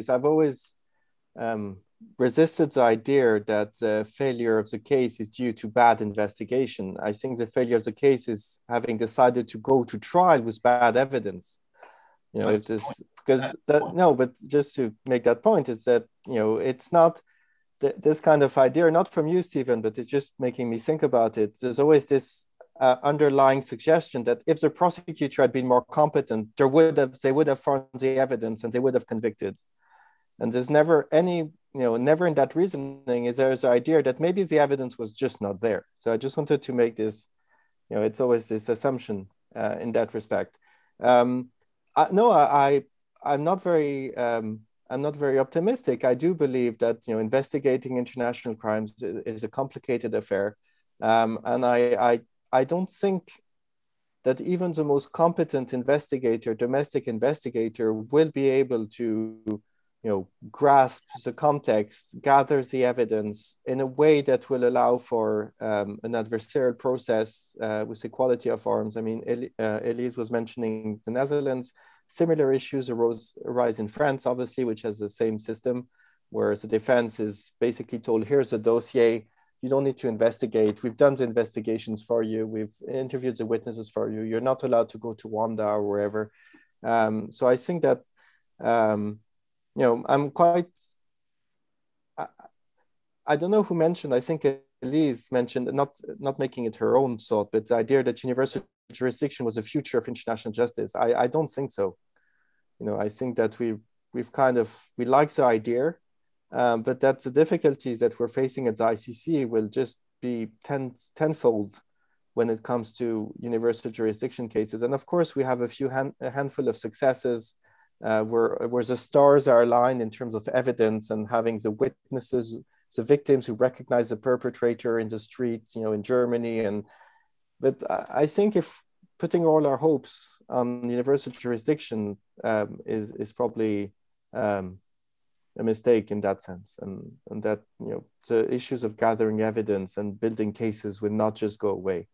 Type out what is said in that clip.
I've always resisted the idea that the failure of the case is due to bad investigation. I think the failure of the case is having decided to go to trial with bad evidence. You know, if this, because that, no, but just to make that point is that, you know, it's not this kind of idea, not from you, Stephen, but it's just making me think about it. There's always this underlying suggestion that if the prosecutor had been more competent, they would have found the evidence and they would have convicted. And there's never any, you know, never in that reasoning is there the idea that maybe the evidence was just not there. So I just wanted to make this, you know, it's always this assumption in that respect. I'm not very optimistic. I do believe that, you know, investigating international crimes is a complicated affair, and I don't think that even the most competent investigator, domestic investigator, will be able to, you know, grasp the context, gather the evidence in a way that will allow for an adversarial process with equality of arms. I mean, Elise was mentioning the Netherlands. Similar issues arise in France, obviously, which has the same system, where the defense is basically told, here's a dossier, you don't need to investigate. We've done the investigations for you. We've interviewed the witnesses for you. You're not allowed to go to Wanda or wherever. So I think that, you know, I'm quite, I don't know who mentioned, I think Elise mentioned, not making it her own thought, but the idea that universal jurisdiction was the future of international justice. I don't think so. You know, I think that we like the idea, but that the difficulties that we're facing at the ICC will just be tenfold when it comes to universal jurisdiction cases. And of course, we have a handful of successes where the stars are aligned in terms of evidence and having the witnesses, the victims who recognize the perpetrator in the streets, you know, in Germany. But I think if putting all our hopes on universal jurisdiction is probably a mistake in that sense, and that, you know, the issues of gathering evidence and building cases will not just go away.